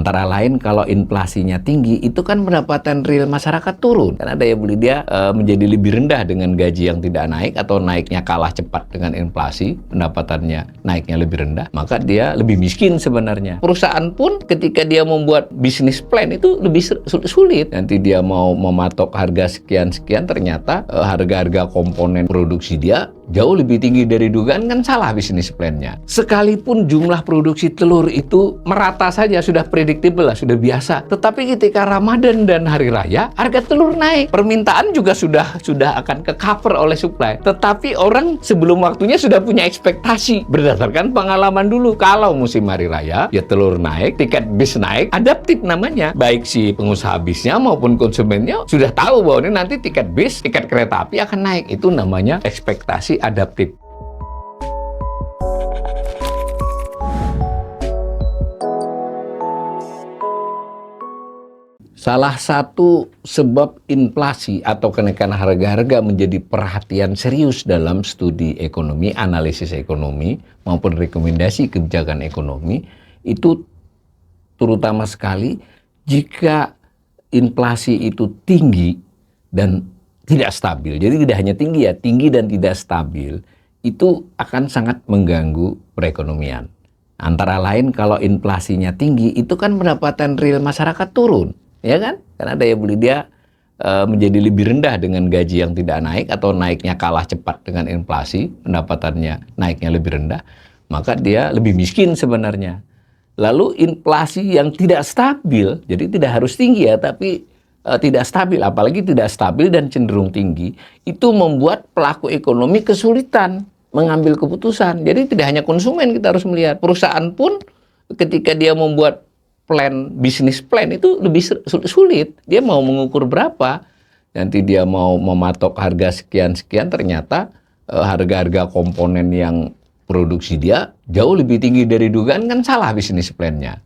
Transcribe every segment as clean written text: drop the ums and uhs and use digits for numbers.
Antara lain kalau inflasinya tinggi, itu kan pendapatan real masyarakat turun. Karena daya beli dia menjadi lebih rendah dengan gaji yang tidak naik atau naiknya kalah cepat dengan inflasi, pendapatannya naiknya lebih rendah, maka dia lebih miskin sebenarnya. Perusahaan pun ketika dia membuat bisnis plan itu lebih sulit. Nanti dia mau mematok harga sekian-sekian, ternyata harga-harga komponen produksi dia jauh lebih tinggi dari dugaan, kan salah bisnis plan-nya. Sekalipun jumlah produksi telur itu merata saja, sudah predictable lah, sudah biasa. Tetapi ketika Ramadan dan Hari Raya, harga telur naik. Permintaan juga sudah akan ke-cover oleh supply. Tetapi orang sebelum waktunya sudah punya ekspektasi. Berdasarkan pengalaman dulu, kalau musim Hari Raya, ya telur naik, tiket bis naik, adaptif namanya. Baik si pengusaha bisnya maupun konsumennya sudah tahu bahwa ini nanti tiket bis, tiket kereta api akan naik. Itu namanya ekspektasi adaptif. Salah satu sebab inflasi atau kenaikan harga-harga menjadi perhatian serius dalam studi ekonomi, analisis ekonomi, maupun rekomendasi kebijakan ekonomi, itu terutama sekali jika inflasi itu tinggi dan tidak stabil. Jadi tidak hanya tinggi ya, tinggi dan tidak stabil, itu akan sangat mengganggu perekonomian. Antara lain kalau inflasinya tinggi, itu kan pendapatan real masyarakat turun, ya kan? Karena daya beli dia menjadi lebih rendah dengan gaji yang tidak naik atau naiknya kalah cepat dengan inflasi, pendapatannya naiknya lebih rendah, maka dia lebih miskin sebenarnya. Lalu inflasi yang tidak stabil, jadi tidak harus tinggi ya, tapi tidak stabil, apalagi tidak stabil dan cenderung tinggi, itu membuat pelaku ekonomi kesulitan mengambil keputusan. Jadi tidak hanya konsumen kita harus melihat, perusahaan pun ketika dia membuat bisnis plan itu lebih sulit. Dia mau mengukur berapa, nanti dia mau mematok harga sekian-sekian, ternyata harga-harga komponen yang produksi dia jauh lebih tinggi dari dugaan, kan salah bisnis plan-nya.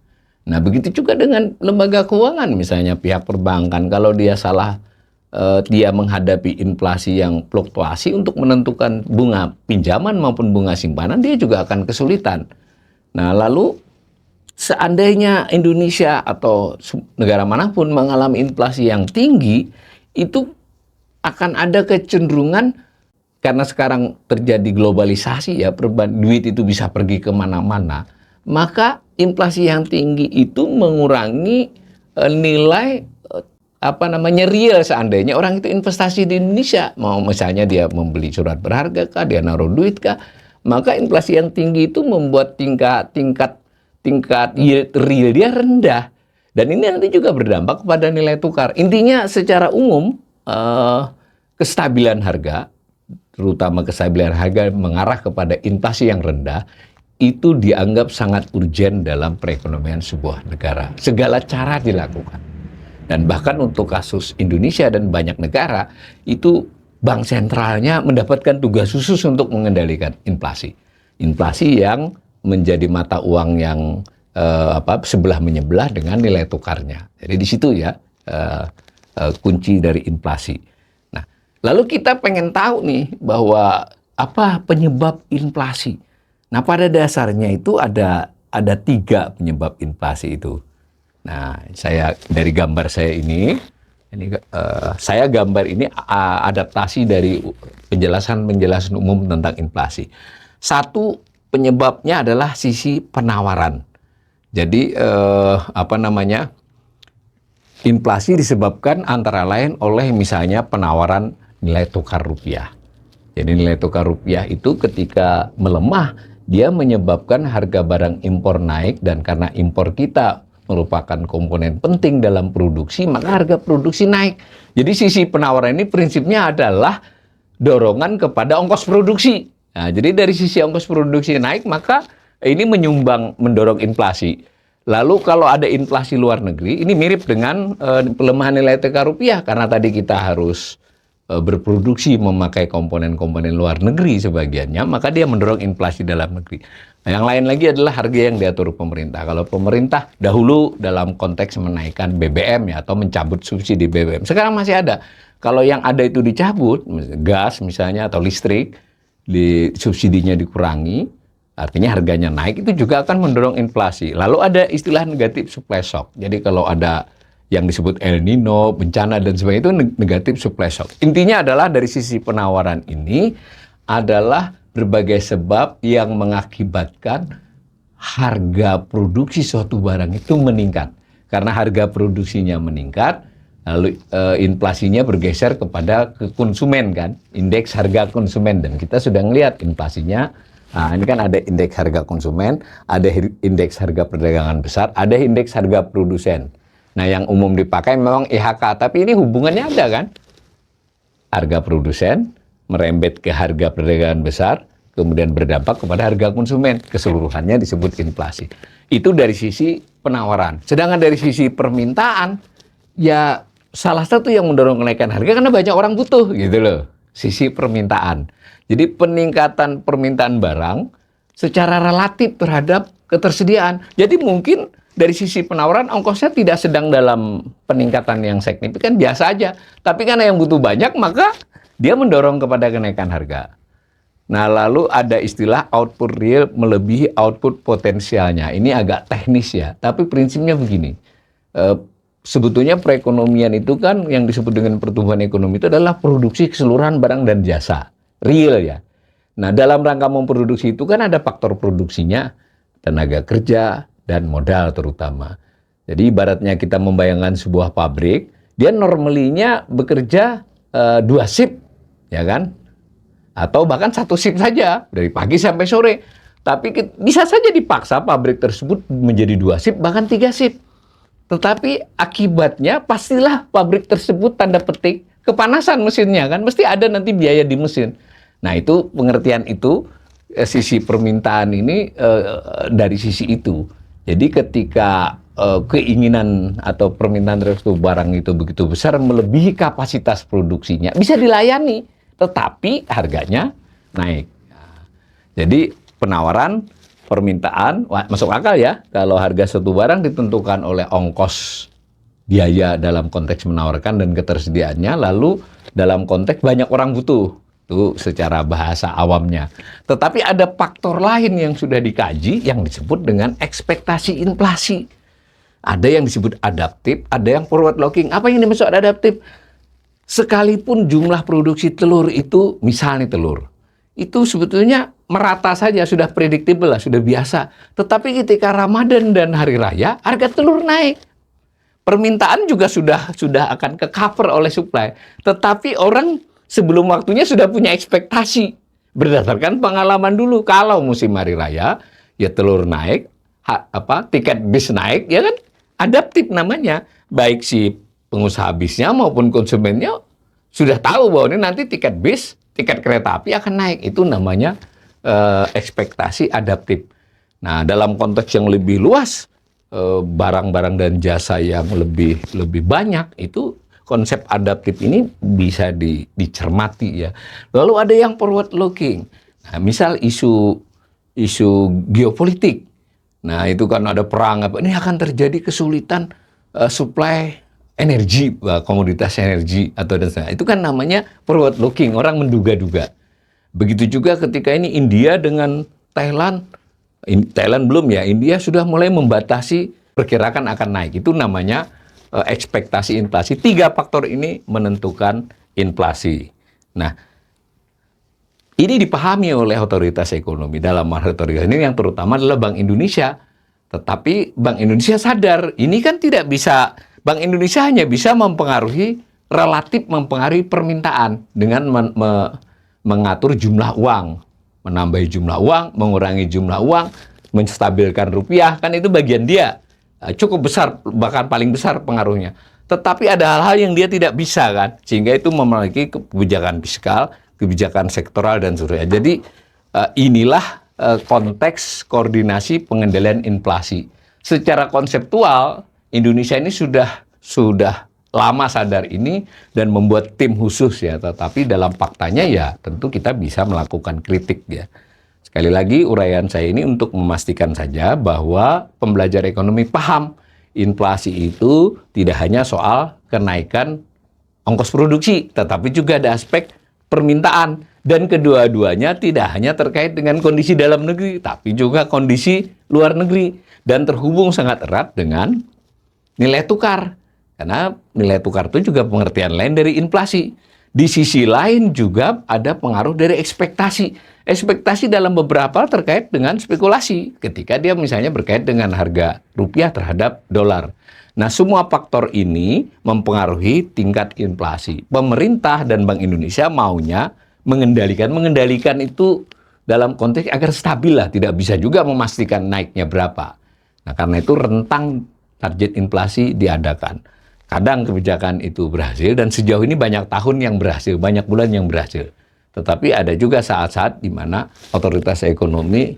Nah, begitu juga dengan lembaga keuangan, misalnya pihak perbankan, kalau dia salah, dia menghadapi inflasi yang fluktuasi untuk menentukan bunga pinjaman maupun bunga simpanan, dia juga akan kesulitan. Nah, lalu seandainya Indonesia atau negara manapun mengalami inflasi yang tinggi, itu akan ada kecenderungan, karena sekarang terjadi globalisasi ya, duit itu bisa pergi kemana-mana, maka inflasi yang tinggi itu mengurangi nilai real seandainya orang itu investasi di Indonesia. Mau misalnya dia membeli surat berharga kah, dia naruh duit kah, maka inflasi yang tinggi itu membuat tingkat yield real dia rendah. Dan ini nanti juga berdampak kepada nilai tukar. Intinya secara umum kestabilan harga, terutama kestabilan harga mengarah kepada inflasi yang rendah, itu dianggap sangat urgen dalam perekonomian sebuah negara. Segala cara dilakukan. Dan bahkan untuk kasus Indonesia dan banyak negara, itu bank sentralnya mendapatkan tugas khusus untuk mengendalikan inflasi. Inflasi yang menjadi mata uang yang sebelah menyebelah dengan nilai tukarnya. Jadi di situ ya kunci dari inflasi. Nah, lalu kita pengen tahu nih bahwa apa penyebab inflasi. Nah, pada dasarnya itu ada 3 penyebab inflasi itu. Nah, saya dari gambar saya ini saya gambar ini adaptasi dari penjelasan umum tentang inflasi. Satu penyebabnya adalah sisi penawaran. Jadi inflasi disebabkan antara lain oleh misalnya penawaran nilai tukar rupiah. Jadi nilai tukar rupiah itu ketika melemah, dia menyebabkan harga barang impor naik, dan karena impor kita merupakan komponen penting dalam produksi, maka harga produksi naik. Jadi sisi penawaran ini prinsipnya adalah dorongan kepada ongkos produksi. Nah, jadi dari sisi ongkos produksi naik, maka ini mendorong inflasi. Lalu kalau ada inflasi luar negeri, ini mirip dengan pelemahan nilai tukar rupiah, karena tadi kita harus berproduksi memakai komponen-komponen luar negeri sebagiannya, maka dia mendorong inflasi dalam negeri. Nah, yang lain lagi adalah harga yang diatur pemerintah. Kalau pemerintah dahulu dalam konteks menaikkan BBM ya, atau mencabut subsidi BBM, sekarang masih ada. Kalau yang ada itu dicabut, gas misalnya atau listrik, subsidinya dikurangi, artinya harganya naik, itu juga akan mendorong inflasi. Lalu ada istilah negatif supply shock. Jadi kalau ada yang disebut El Nino, bencana dan sebagainya, itu negatif supply shock. Intinya adalah dari sisi penawaran ini adalah berbagai sebab yang mengakibatkan harga produksi suatu barang itu meningkat. Karena harga produksinya meningkat, lalu inflasinya bergeser kepada konsumen kan, indeks harga konsumen, dan kita sudah melihat inflasinya. Nah, ini kan ada indeks harga konsumen, ada indeks harga perdagangan besar, ada indeks harga produsen. Nah, yang umum dipakai memang IHK, tapi ini hubungannya ada kan? Harga produsen merembet ke harga perdagangan besar, kemudian berdampak kepada harga konsumen. Keseluruhannya disebut inflasi. Itu dari sisi penawaran. Sedangkan dari sisi permintaan, ya salah satu yang mendorong kenaikan harga karena banyak orang butuh gitu loh. Sisi permintaan. Jadi peningkatan permintaan barang secara relatif terhadap ketersediaan. Jadi mungkin dari sisi penawaran ongkosnya tidak sedang dalam peningkatan yang signifikan, biasa aja. Tapi karena yang butuh banyak, maka dia mendorong kepada kenaikan harga. Nah, lalu ada istilah output real melebihi output potensialnya. Ini agak teknis ya, tapi prinsipnya begini. Sebetulnya perekonomian itu kan yang disebut dengan pertumbuhan ekonomi itu adalah produksi keseluruhan barang dan jasa. Real ya. Nah, dalam rangka memproduksi itu kan ada faktor produksinya, tenaga kerja, dan modal terutama. Jadi ibaratnya kita membayangkan sebuah pabrik, dia normalinya bekerja 2 shift, ya kan? Atau bahkan 1 shift saja, dari pagi sampai sore. Tapi bisa saja dipaksa pabrik tersebut menjadi 2 shift, bahkan 3 shift. Tetapi akibatnya pastilah pabrik tersebut tanda petik kepanasan mesinnya kan, mesti ada nanti biaya di mesin. Nah, itu pengertian itu sisi permintaan ini dari sisi itu. Jadi ketika keinginan atau permintaan terhadap barang itu begitu besar melebihi kapasitas produksinya, bisa dilayani, tetapi harganya naik. Nah, jadi penawaran, permintaan, masuk akal ya, kalau harga satu barang ditentukan oleh ongkos biaya dalam konteks menawarkan dan ketersediaannya, lalu dalam konteks banyak orang butuh, itu secara bahasa awamnya. Tetapi ada faktor lain yang sudah dikaji yang disebut dengan ekspektasi inflasi. Ada yang disebut adaptif, ada yang forward looking. Apa yang dimaksud adaptif? Sekalipun jumlah produksi telur itu, misalnya telur, itu sebetulnya merata saja, sudah predictable lah, sudah biasa. Tetapi ketika Ramadan dan Hari Raya, harga telur naik. Permintaan juga sudah akan ke-cover oleh supply. Tetapi orang sebelum waktunya sudah punya ekspektasi. Berdasarkan pengalaman dulu, kalau musim Hari Raya, ya telur naik, tiket bis naik, ya kan? Adaptif namanya. Baik si pengusaha bisnya maupun konsumennya sudah tahu bahwa ini nanti tiket bis, tiket kereta api akan naik. Itu namanya ekspektasi adaptif. Nah, dalam konteks yang lebih luas, barang-barang dan jasa yang lebih banyak, itu konsep adaptif ini bisa dicermati ya. Lalu ada yang forward looking. Nah, misal isu geopolitik. Nah, itu kan ada perang apa, ini akan terjadi kesulitan supply energi, komoditas energi atau dan sebagainya. Itu kan namanya forward looking, orang menduga-duga. Begitu juga ketika ini India dengan Thailand belum ya, India sudah mulai membatasi, perkirakan akan naik. Itu namanya ekspektasi inflasi. 3 faktor ini menentukan inflasi. Nah, ini dipahami oleh otoritas ekonomi. Dalam otoritas ini yang terutama adalah Bank Indonesia. Tetapi Bank Indonesia sadar, ini kan tidak bisa, Bank Indonesia hanya bisa relatif mempengaruhi permintaan dengan mengatur jumlah uang, menambah jumlah uang, mengurangi jumlah uang, menstabilkan rupiah, kan itu bagian dia. Cukup besar, bahkan paling besar pengaruhnya. Tetapi ada hal-hal yang dia tidak bisa kan, sehingga itu memiliki kebijakan fiskal, kebijakan sektoral dan seterusnya. Jadi inilah konteks koordinasi pengendalian inflasi. Secara konseptual, Indonesia ini sudah lama sadar ini dan membuat tim khusus ya. Tetapi dalam faktanya ya tentu kita bisa melakukan kritik ya. Sekali lagi uraian saya ini untuk memastikan saja bahwa pembelajar ekonomi paham inflasi itu tidak hanya soal kenaikan ongkos produksi, tetapi juga ada aspek permintaan. Dan kedua-duanya tidak hanya terkait dengan kondisi dalam negeri, tapi juga kondisi luar negeri. Dan terhubung sangat erat dengan nilai tukar. Karena nilai tukar itu juga pengertian lain dari inflasi. Di sisi lain juga ada pengaruh dari ekspektasi. Ekspektasi dalam beberapa terkait dengan spekulasi. Ketika dia misalnya berkait dengan harga rupiah terhadap dolar. Nah, semua faktor ini mempengaruhi tingkat inflasi. Pemerintah dan Bank Indonesia maunya mengendalikan itu dalam konteks agar stabil lah. Tidak bisa juga memastikan naiknya berapa. Nah, karena itu rentang target inflasi diadakan. Kadang kebijakan itu berhasil dan sejauh ini banyak tahun yang berhasil, banyak bulan yang berhasil. Tetapi ada juga saat-saat di mana otoritas ekonomi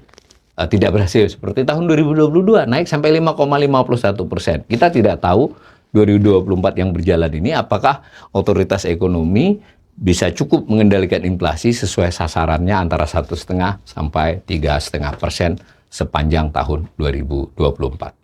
tidak berhasil. Seperti tahun 2022 naik sampai 5,51%. Kita tidak tahu 2024 yang berjalan ini apakah otoritas ekonomi bisa cukup mengendalikan inflasi sesuai sasarannya antara 1,5 sampai 3,5% sepanjang tahun 2024.